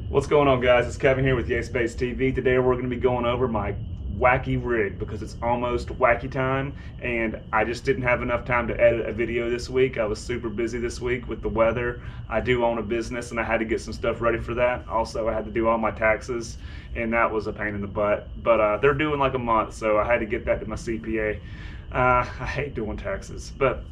What's going on, guys? It's Kevin here with Yay Space TV. Today we're going to be going over my wacky rig because it's almost wacky time and I just didn't have enough time to edit a video this week. I was super busy this week with the weather. I do own a business and I had to get some stuff ready for that. Also, I had to do all my taxes and that was a pain in the butt. But they're due in like a month, so I had to get that to my CPA. I hate doing taxes, but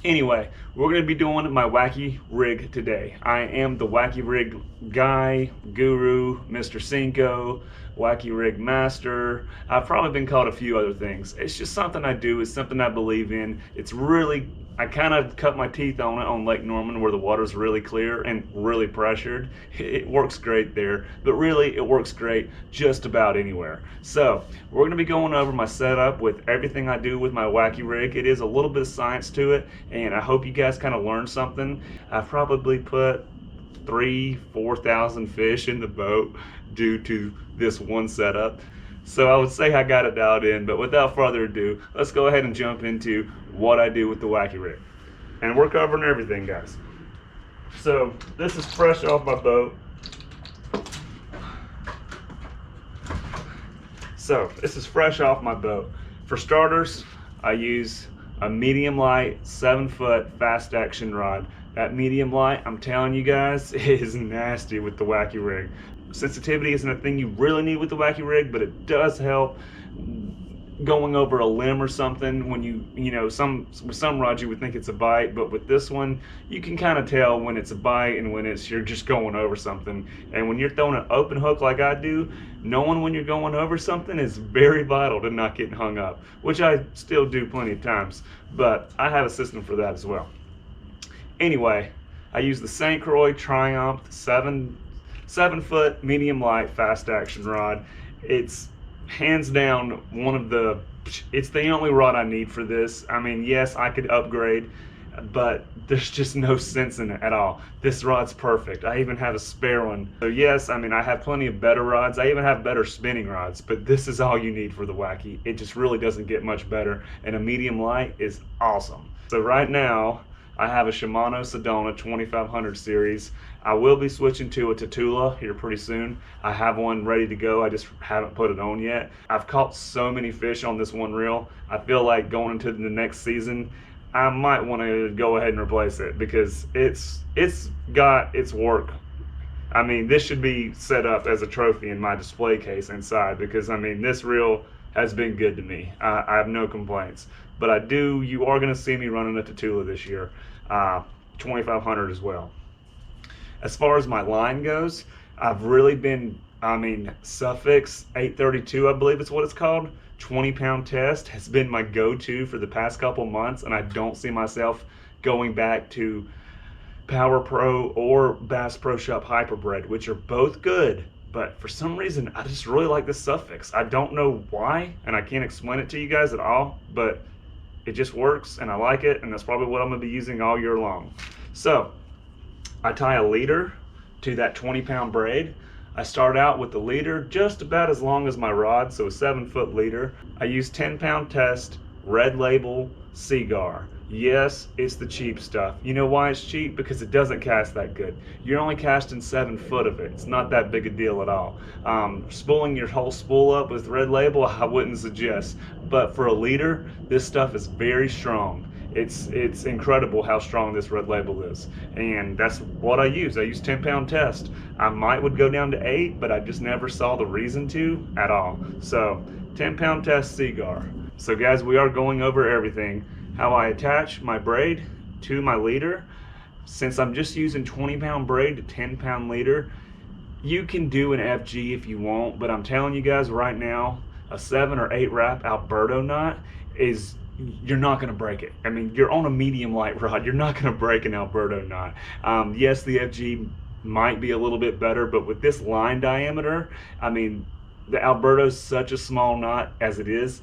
anyway, we're going to be doing my wacky rig today. I am the wacky rig guy, guru, Mr. Cinco, wacky rig master. I've probably been called a few other things. It's just something I do. It's something I believe in. It's really, I kind of cut my teeth on it on Lake Norman where the water's really clear and really pressured. It works great there, but really it works great just about anywhere. So we're going to be going over my setup with everything I do with my wacky rig. It is a little bit of science to it, and I hope you guys kind of learn something. I've probably put 4,000 fish in the boat due to this one setup. So I would say I got it dialed in, but without further ado, let's go ahead and jump into what I do with the wacky rig. And we're covering everything, guys. So this is fresh off my boat. For starters, I use a medium light 7-foot fast action rod. That medium light, I'm telling you guys, is nasty with the wacky rig. Sensitivity isn't a thing you really need with the wacky rig, but it does help going over a limb or something when with some rods you would think it's a bite, but with this one you can kind of tell when it's a bite and when you're just going over something. And when you're throwing an open hook like I do, knowing when you're going over something is very vital to not getting hung up, which I still do plenty of times, but I have a system for that as well. Anyway, I use the St. Croix Triumph 7-foot medium light fast action rod. It's hands down it's the only rod I need for this. I mean, yes, I could upgrade, but there's just no sense in it at all. This rod's perfect. I even have a spare one. So yes, I mean, I have plenty of better rods. I even have better spinning rods, but this is all you need for the wacky. It just really doesn't get much better, and a medium light is awesome. So right now, I have a Shimano Sedona 2500 series. I will be switching to a Tatula here pretty soon. I have one ready to go. I just haven't put it on yet. I've caught so many fish on this one reel. I feel like going into the next season, I might want to go ahead and replace it because it's got its work. I mean, this should be set up as a trophy in my display case inside because, I mean, this reel has been good to me. I have no complaints. But you are going to see me running a Tatula this year, 2500 as well. As far as my line goes, I've really been, Suffix 832, I believe it's what it's called, 20-pound test has been my go-to for the past couple months, and I don't see myself going back to Power Pro or Bass Pro Shop Hyperbred, which are both good. But for some reason, I just really like this Suffix. I don't know why, and I can't explain it to you guys at all, but it just works, and I like it, and that's probably what I'm going to be using all year long. So, I tie a leader to that 20-pound braid. I start out with the leader just about as long as my rod, so a 7-foot leader. I use 10-pound test, red label, Seagar. Yes, it's the cheap stuff. You know why it's cheap? Because it doesn't cast that good. You're only casting 7 foot of it. It's not that big a deal at all. Spooling your whole spool up with red label, I wouldn't suggest. But for a leader, this stuff is very strong. It's incredible how strong this red label is. And that's what I use. I use 10-pound test. I would go down to 8, but I just never saw the reason to at all. So 10-pound test Seagar. So guys, we are going over everything. How I attach my braid to my leader. Since I'm just using 20-pound braid to 10-pound leader, you can do an FG if you want, but I'm telling you guys right now, a 7 or 8 wrap Alberto knot you're not going to break it. I mean, you're on a medium light rod, you're not going to break an Alberto knot. Yes, the FG might be a little bit better, but with this line diameter, I mean, the Alberto's such a small knot as it is.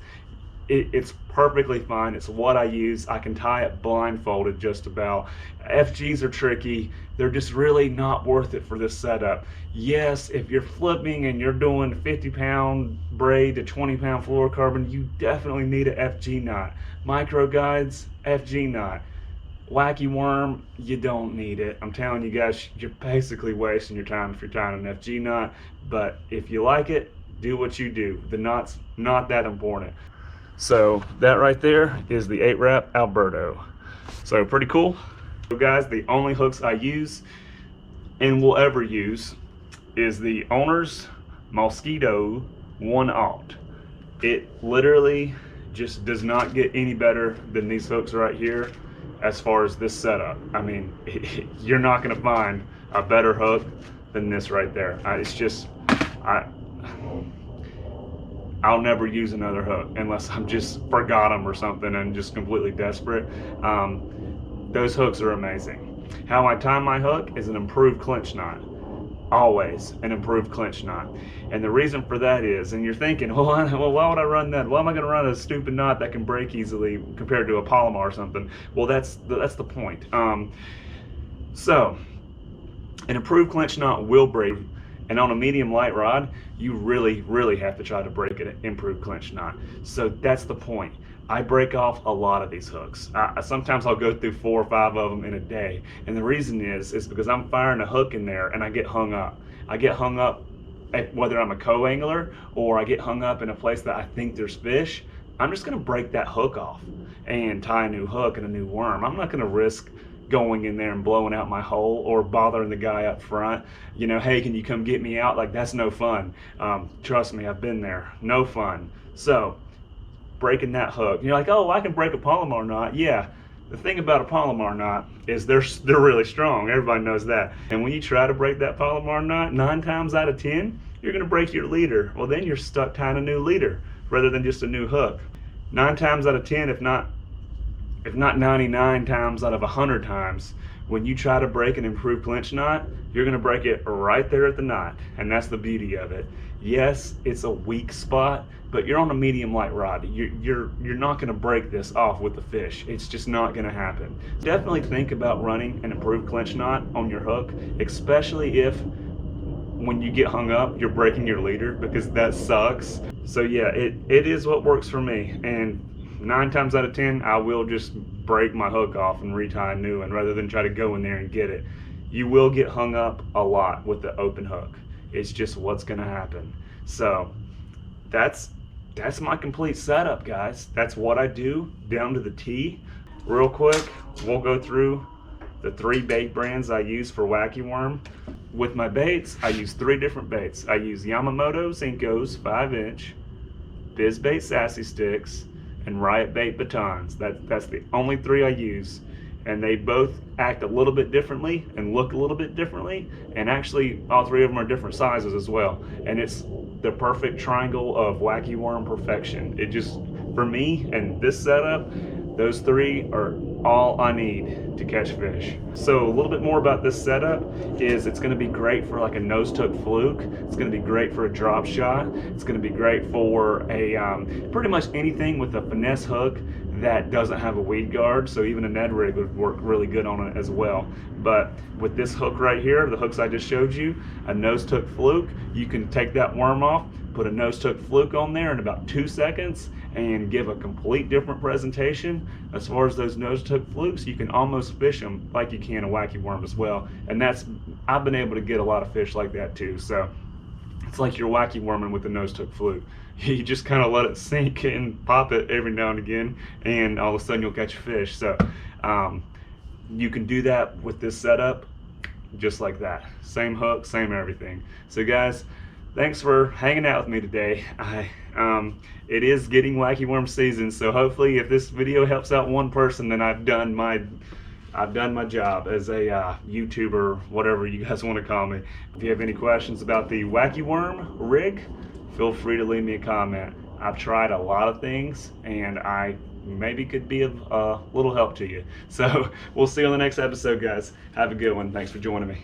It's perfectly fine. It's what I use. I can tie it blindfolded just about. FGs are tricky. They're just really not worth it for this setup. Yes, if you're flipping and you're doing 50-pound braid to 20-pound fluorocarbon, you definitely need an FG knot. Micro guides, FG knot. Wacky worm, you don't need it. I'm telling you guys, you're basically wasting your time if you're tying an FG knot. But if you like it, do what you do. The knot's not that important. So that right there is the 8-wrap Alberto. So pretty cool. So guys, the only hooks I use and will ever use is the Owner's Mosquito 1/0. It literally just does not get any better than these hooks right here as far as this setup. I mean, you're not gonna find a better hook than this right there. It's just, I'll never use another hook unless I'm just forgot them or something and just completely desperate. Those hooks are amazing. How I tie my hook is an improved clinch knot. Always an improved clinch knot. And the reason for that is, and you're thinking, well, why would I run that? Why am I gonna run a stupid knot that can break easily compared to a Palomar or something? Well, that's the point. So an improved clinch knot will break, and on a medium light rod, you really have to try to break an improved clinch knot. So that's the point. I break off a lot of these hooks. Sometimes I'll go through 4 or 5 of them in a day. And the reason is because I'm firing a hook in there and I get hung up. I get hung up at whether I'm a co-angler or I get hung up in a place that I think there's fish. I'm just gonna break that hook off and tie a new hook and a new worm. I'm not gonna risk going in there and blowing out my hole or bothering the guy up front. You know, hey, can you come get me out? Like, that's no fun. Trust me, I've been there. No fun. So breaking that hook, you're like, oh, I can break a Palomar knot. Yeah, the thing about a Palomar knot is they're really strong. Everybody knows that. And when you try to break that Palomar knot, 9 times out of 10 you're gonna break your leader. Well, then you're stuck tying a new leader rather than just a new hook. 9 times out of 10, if not 99 times out of 100 times, when you try to break an improved clinch knot, you're gonna break it right there at the knot. And that's the beauty of it. Yes, it's a weak spot, but you're on a medium light rod. You're not gonna break this off with the fish. It's just not gonna happen. Definitely think about running an improved clinch knot on your hook, especially if when you get hung up, you're breaking your leader, because that sucks. So yeah, it is what works for me. And 9 times out of 10, I will just break my hook off and retie a new one rather than try to go in there and get it. You will get hung up a lot with the open hook. It's just what's gonna happen. So that's my complete setup, guys. That's what I do down to the T. Real quick, we'll go through the 3 bait brands I use for Wacky worm. With my baits, I use 3 different baits. I use Yamamoto Zincos 5-inch, BizBait Sassy Sticks, and Riot Bait batons. That's the only 3 I use, and they both act a little bit differently and look a little bit differently, and actually all 3 of them are different sizes as well, and it's the perfect triangle of Wacky worm perfection. It just, for me and this setup, those 3 are all I need to catch fish. So a little bit more about this setup is it's gonna be great for like a nose hook fluke. It's gonna be great for a drop shot. It's gonna be great for a pretty much anything with a finesse hook that doesn't have a weed guard. So even a Ned rig would work really good on it as well. But with this hook right here, the hooks I just showed you, a nose hook fluke, you can take that worm off, put a nose hook fluke on there in about 2 seconds and give a complete different presentation. As far as those nose hook flukes, you can almost fish them like you can a Wacky worm as well. And I've been able to get a lot of fish like that too. So it's like you're Wacky worming with a nose hook fluke. You just kind of let it sink and pop it every now and again, and all of a sudden you'll catch a fish. So you can do that with this setup just like that. Same hook, same everything. So guys, thanks for hanging out with me today. It is getting Wacky worm season, so hopefully if this video helps out one person, then I've done my job as a YouTuber, whatever you guys want to call me. If you have any questions about the Wacky worm rig, feel free to leave me a comment. I've tried a lot of things, and I maybe could be of a little help to you. So we'll see you on the next episode, guys. Have a good one. Thanks for joining me.